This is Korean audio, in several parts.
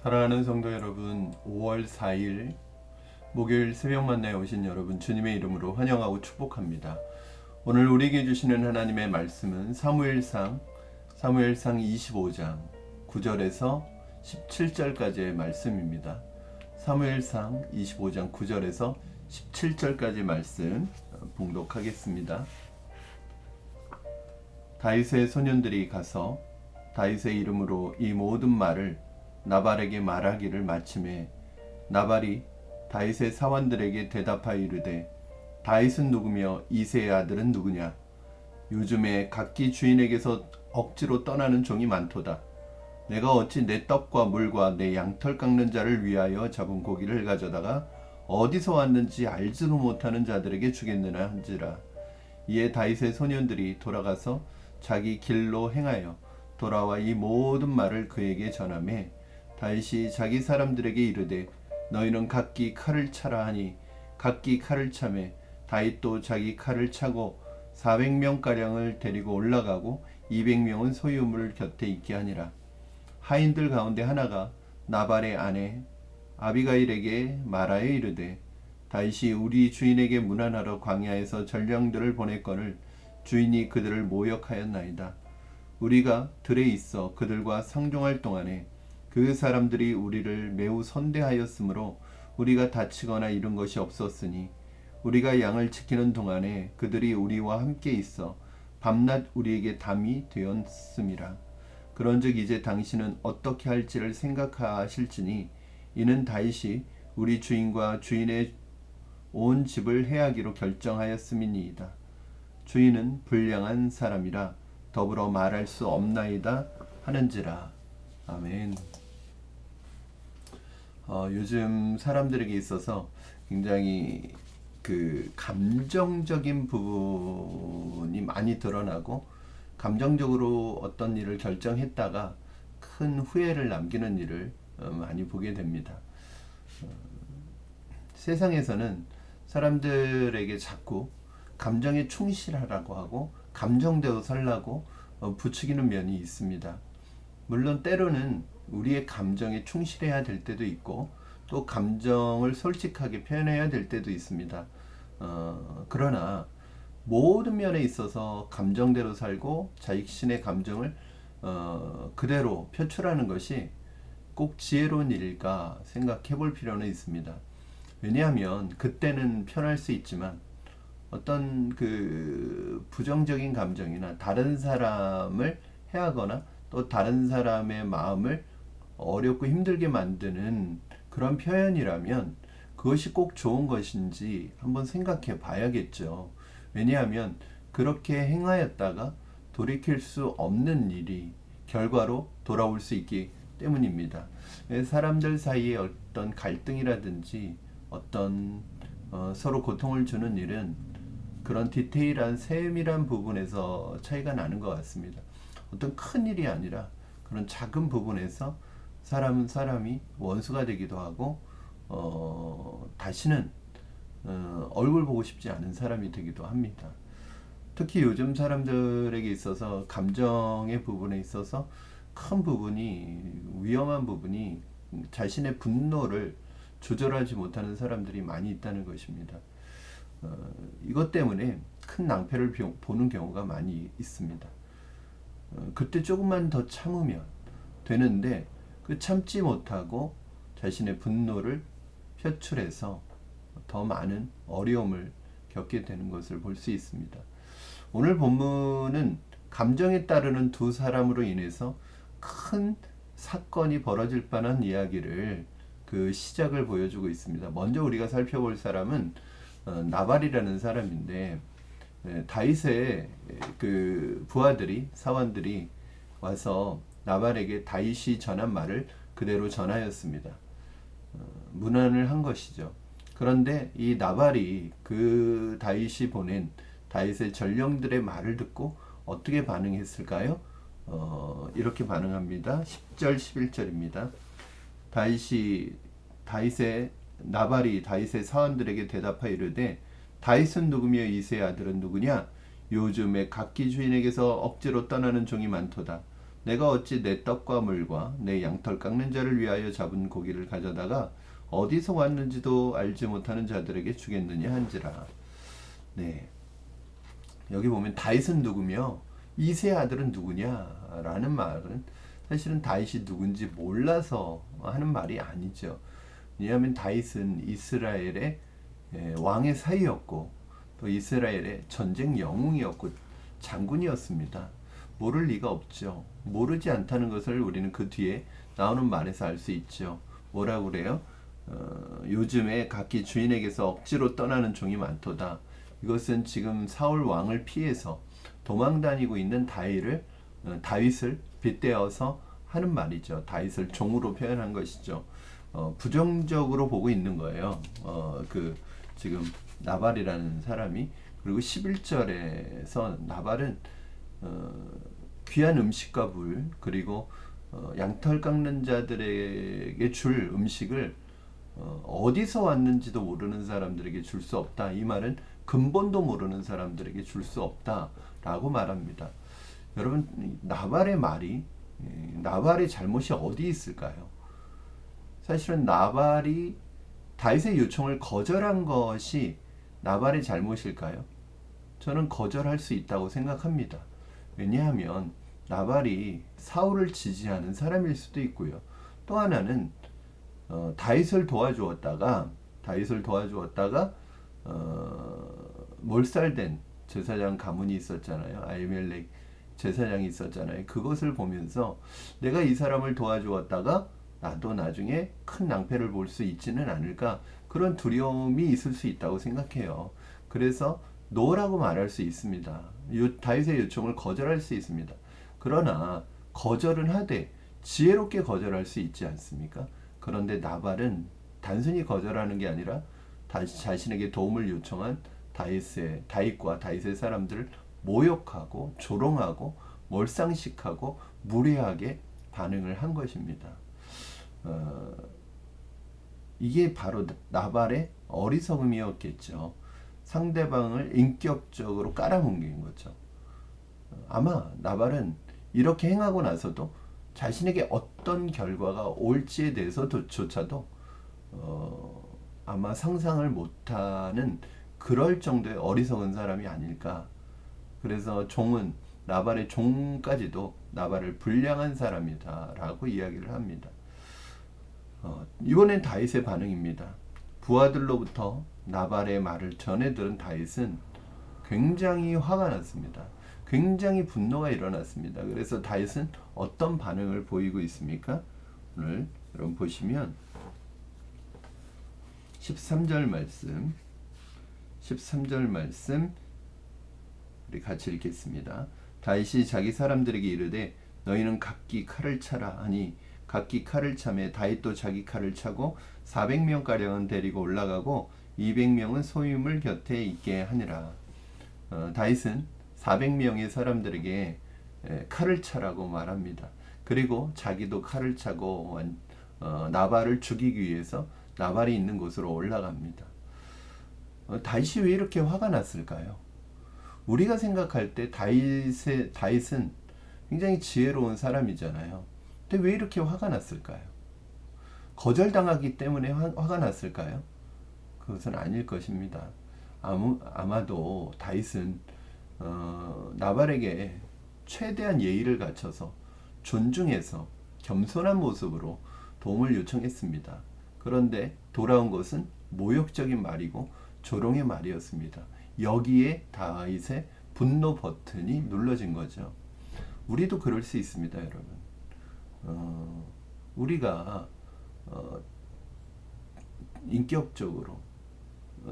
사랑하는 성도 여러분, 5월 4일 목요일 새벽 만나에 오신 여러분 주님의 이름으로 환영하고 축복합니다. 오늘 우리에게 주시는 하나님의 말씀은 사무엘상 25장 9절에서 17절까지의 말씀입니다. 사무엘상 25장 9절에서 17절까지 말씀 봉독하겠습니다. 다윗의 소년들이 가서 다윗의 이름으로 이 모든 말을 나발에게 말하기를 마침에 나발이 다윗의 사원들에게 대답하여 이르되 다윗은 누구며 이새의 아들은 누구냐? 요즘에 각기 주인에게서 억지로 떠나는 종이 많도다. 내가 어찌 내 떡과 물과 내 양털 깎는 자를 위하여 잡은 고기를 가져다가 어디서 왔는지 알지도 못하는 자들에게 주겠느냐 한지라. 이에 다윗의 소년들이 돌아가서 자기 길로 행하여 돌아와 이 모든 말을 그에게 전하매 다윗이 자기 사람들에게 이르되 너희는 각기 칼을 차라 하니 각기 칼을 차매 다윗도 자기 칼을 차고 400명가량을 데리고 올라가고 200명은 소유물 곁에 있게 하니라. 하인들 가운데 하나가 나발의 아내 아비가일에게 말하여 이르되 다윗이 우리 주인에게 문안하러 광야에서 전령들을 보냈거늘 주인이 그들을 모욕하였나이다. 우리가 들에 있어 그들과 상종할 동안에 그 사람들이 우리를 매우 선대하였으므로 우리가 다치거나 잃은 것이 없었으니 우리가 양을 지키는 동안에 그들이 우리와 함께 있어 밤낮 우리에게 담이 되었음이라. 그런즉 이제 당신은 어떻게 할지를 생각하실지니 이는 다윗이 우리 주인과 주인의 온 집을 해하기로 결정하였음이니이다. 주인은 불량한 사람이라 더불어 말할 수 없나이다 하는지라. 아멘. 요즘 사람들에게 있어서 굉장히 그 감정적인 부분이 많이 드러나고 감정적으로 어떤 일을 결정했다가 큰 후회를 남기는 일을 많이 보게 됩니다. 세상에서는 사람들에게 자꾸 감정에 충실하라고 하고 감정대로 살라고 부추기는 면이 있습니다. 물론 때로는 우리의 감정에 충실해야 될 때도 있고 또 감정을 솔직하게 표현해야 될 때도 있습니다. 그러나 모든 면에 있어서 감정대로 살고 자신의 감정을 그대로 표출하는 것이 꼭 지혜로운 일일까 생각해 볼 필요는 있습니다. 왜냐하면 그때는 편할 수 있지만 어떤 그 부정적인 감정이나 다른 사람을 해하거나 또 다른 사람의 마음을 어렵고 힘들게 만드는 그런 표현이라면 그것이 꼭 좋은 것인지 한번 생각해 봐야겠죠. 왜냐하면 그렇게 행하였다가 돌이킬 수 없는 일이 결과로 돌아올 수 있기 때문입니다. 사람들 사이에 어떤 갈등이라든지 어떤 서로 고통을 주는 일은 그런 디테일한 세밀한 부분에서 차이가 나는 것 같습니다. 어떤 큰 일이 아니라 그런 작은 부분에서 사람은 사람이 원수가 되기도 하고 다시는 얼굴 보고 싶지 않은 사람이 되기도 합니다. 특히 요즘 사람들에게 있어서 감정의 부분에 있어서 큰 부분이 위험한 부분이 자신의 분노를 조절하지 못하는 사람들이 많이 있다는 것입니다. 이것 때문에 큰 낭패를 보는 경우가 많이 있습니다. 그때 조금만 더 참으면 되는데 그 참지 못하고 자신의 분노를 표출해서 더 많은 어려움을 겪게 되는 것을 볼 수 있습니다. 오늘 본문은 감정에 따르는 두 사람으로 인해서 큰 사건이 벌어질 뻔한 이야기를 그 시작을 보여주고 있습니다. 먼저 우리가 살펴볼 사람은 나발이라는 사람인데 다윗의 그 부하들이 사원들이 와서 나발에게 다윗이 전한 말을 그대로 전하였습니다. 문안을 한 것이죠. 그런데 이 나발이 그 다윗이 보낸 다윗의 전령들의 말을 듣고 어떻게 반응했을까요? 이렇게 반응합니다. 10절 11절입니다. 나발이 다윗의 사원들에게 대답하여 이르되 다윗은 누구며 이새의 아들은 누구냐? 요즘에 각기 주인에게서 억지로 떠나는 종이 많도다. 내가 어찌 내 떡과 물과 내 양털 깎는 자를 위하여 잡은 고기를 가져다가 어디서 왔는지도 알지 못하는 자들에게 주겠느냐 한지라. 네, 여기 보면 다윗은 누구며 이세 아들은 누구냐라는 말은 사실은 다윗이 누군지 몰라서 하는 말이 아니죠. 왜냐하면 다윗은 이스라엘의 왕의 사이였고 또 이스라엘의 전쟁 영웅이었고 장군이었습니다. 모를 리가 없죠. 모르지 않다는 것을 우리는 그 뒤에 나오는 말에서 알 수 있죠. 뭐라고 그래요? 요즘에 각기 주인에게서 억지로 떠나는 종이 많도다. 이것은 지금 사울 왕을 피해서 도망다니고 있는 다윗을 빗대어서 하는 말이죠. 다윗을 종으로 표현한 것이죠. 부정적으로 보고 있는 거예요. 지금 나발이라는 사람이. 그리고 11절에서 나발은 귀한 음식과 물, 그리고 양털 깎는 자들에게 줄 음식을 어디서 왔는지도 모르는 사람들에게 줄 수 없다. 이 말은 근본도 모르는 사람들에게 줄 수 없다라고 말합니다. 여러분, 나발의 잘못이 어디 있을까요? 사실은 나발이 다윗의 요청을 거절한 것이 나발의 잘못일까요? 저는 거절할 수 있다고 생각합니다. 왜냐하면 나발이 사울을 지지하는 사람일 수도 있고요. 또 하나는 다윗을 도와주었다가 몰살된 제사장 가문이 있었잖아요. 아히멜렉 제사장이 있었잖아요. 그것을 보면서 내가 이 사람을 도와주었다가 나도 나중에 큰 낭패를 볼 수 있지는 않을까, 그런 두려움이 있을 수 있다고 생각해요. 그래서 노라고 말할 수 있습니다. 다윗의 요청을 거절할 수 있습니다. 그러나 거절은 하되 지혜롭게 거절할 수 있지 않습니까? 그런데 나발은 단순히 거절하는 게 아니라 자신에게 도움을 요청한 다윗과 다윗의 사람들을 모욕하고 조롱하고 몰상식하고 무례하게 반응을 한 것입니다. 이게 바로 나발의 어리석음이었겠죠. 상대방을 인격적으로 깔아뭉갠 거죠. 아마 나발은 이렇게 행하고 나서도 자신에게 어떤 결과가 올지에 대해서조차도 아마 상상을 못하는 그럴 정도의 어리석은 사람이 아닐까. 그래서 나발의 종까지도 나발을 불량한 사람이다 라고 이야기를 합니다. 이번엔 다윗의 반응입니다. 부하들로부터 나발의 말을 전해 들은 다윗은 굉장히 화가 났습니다. 굉장히 분노가 일어났습니다. 그래서 다윗은 어떤 반응을 보이고 있습니까? 오늘 여러분 보시면 13절 말씀 우리 같이 읽겠습니다. 다윗이 자기 사람들에게 이르되 너희는 각기 칼을 차라 하니 각기 칼을 차매 다윗도 자기 칼을 차고 400명가량은 데리고 올라가고 200명은 소유물 곁에 있게 하니라. 다윗은 400명의 사람들에게 칼을 차라고 말합니다. 그리고 자기도 칼을 차고 나발을 죽이기 위해서 나발이 있는 곳으로 올라갑니다. 다윗이 왜 이렇게 화가 났을까요? 우리가 생각할 때 다윗은 굉장히 지혜로운 사람이잖아요. 근데 왜 이렇게 화가 났을까요? 거절당하기 때문에 화가 났을까요? 그것은 아닐 것입니다. 아마도 다윗은 나발에게 최대한 예의를 갖춰서 존중해서 겸손한 모습으로 도움을 요청했습니다. 그런데 돌아온 것은 모욕적인 말이고 조롱의 말이었습니다. 여기에 다윗의 분노 버튼이 눌러진 거죠. 우리도 그럴 수 있습니다, 여러분. 우리가 인격적으로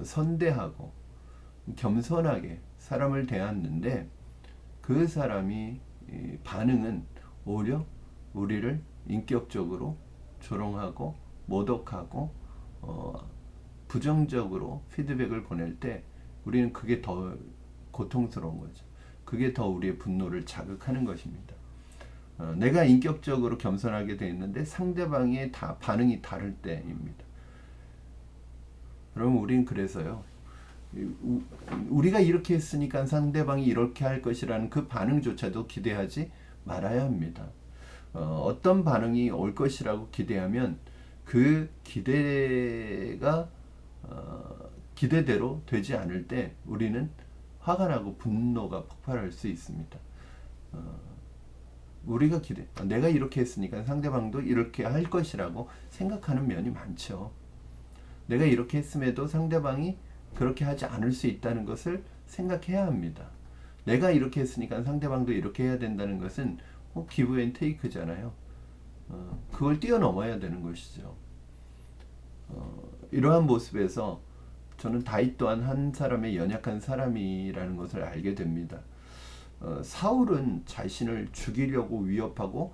선대하고 겸손하게 사람을 대했는데 그 사람이 반응은 오히려 우리를 인격적으로 조롱하고 모독하고 부정적으로 피드백을 보낼 때 우리는 그게 더 고통스러운 거죠. 그게 더 우리의 분노를 자극하는 것입니다. 내가 인격적으로 겸손하게 되어 있는데 상대방의 반응이 다를 때입니다. 그럼 우리는 그래서요, 우리가 이렇게 했으니까 상대방이 이렇게 할 것이라는 그 반응조차도 기대하지 말아야 합니다. 어떤 반응이 올 것이라고 기대하면 그 기대가 기대대로 되지 않을 때 우리는 화가 나고 분노가 폭발할 수 있습니다. 우리가 내가 이렇게 했으니까 상대방도 이렇게 할 것이라고 생각하는 면이 많죠. 내가 이렇게 했음에도 상대방이 그렇게 하지 않을 수 있다는 것을 생각해야 합니다. 내가 이렇게 했으니까 상대방도 이렇게 해야 된다는 것은 기브 앤 테이크잖아요. 그걸 뛰어넘어야 되는 것이죠. 이러한 모습에서 저는 다윗 또한 한 사람의 연약한 사람이라는 것을 알게 됩니다. 사울은 자신을 죽이려고 위협하고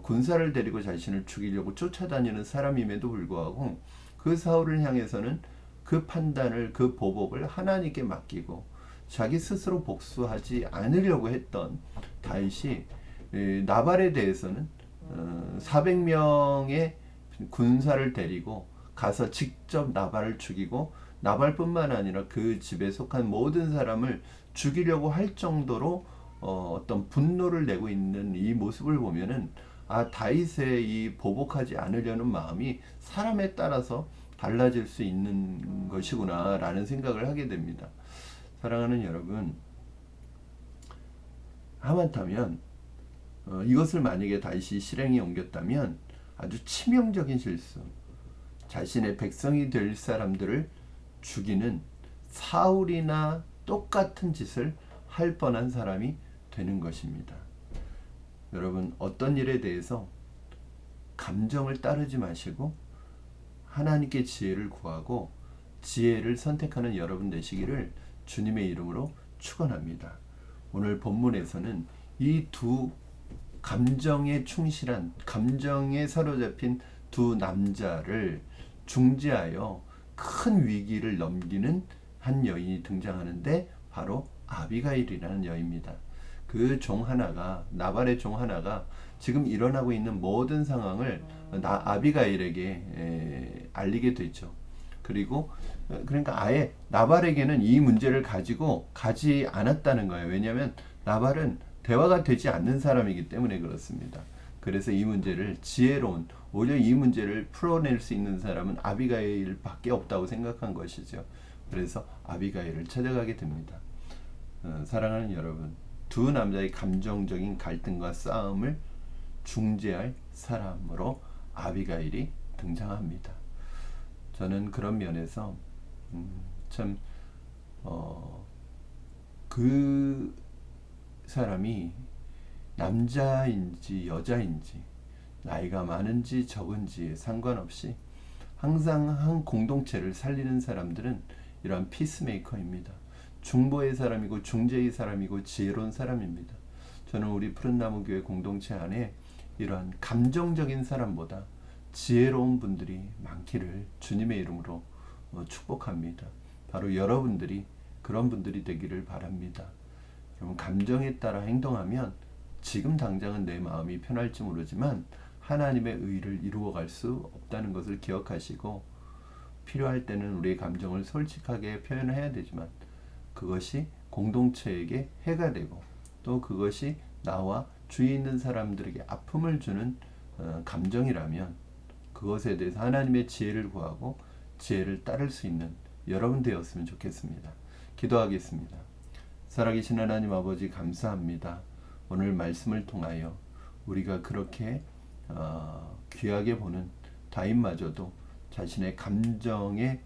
군사를 데리고 자신을 죽이려고 쫓아다니는 사람임에도 불구하고 그 사울을 향해서는 그 판단을, 그 보복을 하나님께 맡기고 자기 스스로 복수하지 않으려고 했던 다윗이 나발에 대해서는 400명의 군사를 데리고 가서 직접 나발을 죽이고 나발뿐만 아니라 그 집에 속한 모든 사람을 죽이려고 할 정도로 어떤 분노를 내고 있는 이 모습을 보면은 다윗의 이 보복하지 않으려는 마음이 사람에 따라서 달라질 수 있는 것이구나 라는 생각을 하게 됩니다. 사랑하는 여러분, 하마터면 이것을 만약에 다윗이 실행에 옮겼다면 아주 치명적인 실수, 자신의 백성이 될 사람들을 죽이는 사울이나 똑같은 짓을 할 뻔한 사람이 되는 것입니다. 여러분, 어떤 일에 대해서 감정을 따르지 마시고 하나님께 지혜를 구하고 지혜를 선택하는 여러분 되시기를 주님의 이름으로 축원합니다. 오늘 본문에서는 이 두 감정에 충실한, 감정에 사로잡힌 두 남자를 중재하여 큰 위기를 넘기는 한 여인이 등장하는데 바로 아비가일이라는 여인입니다. 그 종 하나가, 나발의 종 하나가 지금 일어나고 있는 모든 상황을 아비가일에게 알리게 되죠. 그리고 그러니까 아예 나발에게는 이 문제를 가지고 가지 않았다는 거예요. 왜냐하면 나발은 대화가 되지 않는 사람이기 때문에 그렇습니다. 그래서 이 문제를 지혜로운, 오히려 이 문제를 풀어낼 수 있는 사람은 아비가일밖에 없다고 생각한 것이죠. 그래서 아비가일을 찾아가게 됩니다. 사랑하는 여러분, 두 남자의 감정적인 갈등과 싸움을 중재할 사람으로 아비가일이 등장합니다. 저는 그런 면에서 그 사람이 남자인지 여자인지 나이가 많은지 적은지에 상관없이 항상 한 공동체를 살리는 사람들은 이러한 피스메이커입니다. 중보의 사람이고 중재의 사람이고 지혜로운 사람입니다. 저는 우리 푸른나무교회 공동체 안에 이러한 감정적인 사람보다 지혜로운 분들이 많기를 주님의 이름으로 축복합니다. 바로 여러분들이 그런 분들이 되기를 바랍니다. 여러분, 감정에 따라 행동하면 지금 당장은 내 마음이 편할지 모르지만 하나님의 의를 이루어갈 수 없다는 것을 기억하시고, 필요할 때는 우리의 감정을 솔직하게 표현해야 되지만 그것이 공동체에게 해가 되고 또 그것이 나와 주위에 있는 사람들에게 아픔을 주는 감정이라면 그것에 대해서 하나님의 지혜를 구하고 지혜를 따를 수 있는 여러분 되었으면 좋겠습니다. 기도하겠습니다. 살아계신 하나님 아버지, 감사합니다. 오늘 말씀을 통하여 우리가 그렇게 귀하게 보는 다윗마저도 자신의 감정에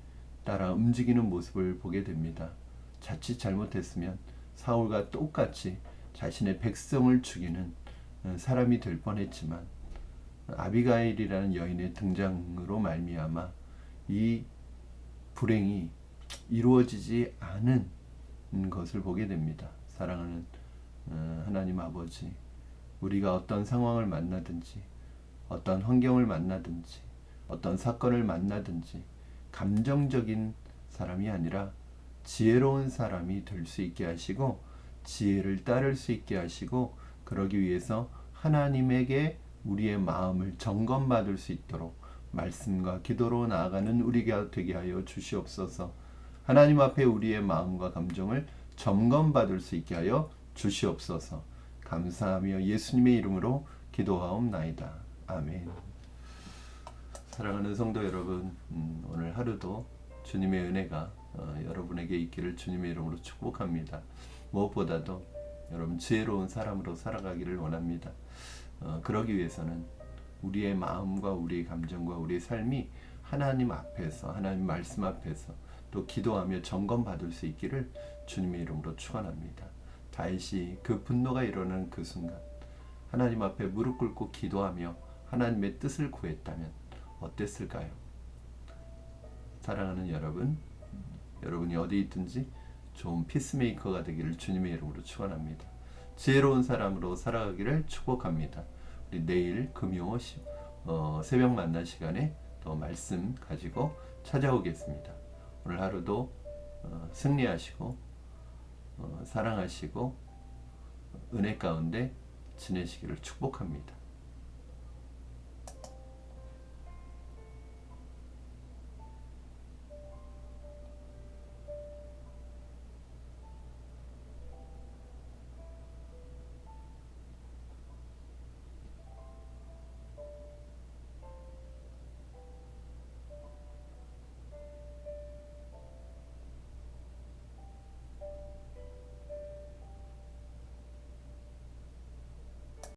따라 움직이는 모습을 보게 됩니다. 자칫 잘못했으면 사울과 똑같이 자신의 백성을 죽이는 사람이 될 뻔했지만 아비가일이라는 여인의 등장으로 말미암아 이 불행이 이루어지지 않은 것을 보게 됩니다. 사랑하는 하나님 아버지, 우리가 어떤 상황을 만나든지 어떤 환경을 만나든지 어떤 사건을 만나든지 감정적인 사람이 아니라 지혜로운 사람이 될 수 있게 하시고 지혜를 따를 수 있게 하시고, 그러기 위해서 하나님에게 우리의 마음을 점검받을 수 있도록 말씀과 기도로 나아가는 우리가 되게 하여 주시옵소서. 하나님 앞에 우리의 마음과 감정을 점검받을 수 있게 하여 주시옵소서. 감사하며 예수님의 이름으로 기도하옵나이다. 아멘. 사랑하는 성도 여러분, 오늘 하루도 주님의 은혜가 여러분에게 있기를 주님의 이름으로 축복합니다. 무엇보다도 여러분 지혜로운 사람으로 살아가기를 원합니다. 그러기 위해서는 우리의 마음과 우리의 감정과 우리의 삶이 하나님 앞에서, 하나님 말씀 앞에서 또 기도하며 점검받을 수 있기를 주님의 이름으로 축원합니다. 다윗이 그 분노가 일어나는 그 순간 하나님 앞에 무릎 꿇고 기도하며 하나님의 뜻을 구했다면 어땠을까요? 사랑하는 여러분, 여러분이 어디 있든지 좋은 피스메이커가 되기를 주님의 이름으로 축원합니다. 지혜로운 사람으로 살아가기를 축복합니다. 우리 내일 금요 새벽 만난 시간에 또 말씀 가지고 찾아오겠습니다. 오늘 하루도 승리하시고 사랑하시고 은혜 가운데 지내시기를 축복합니다.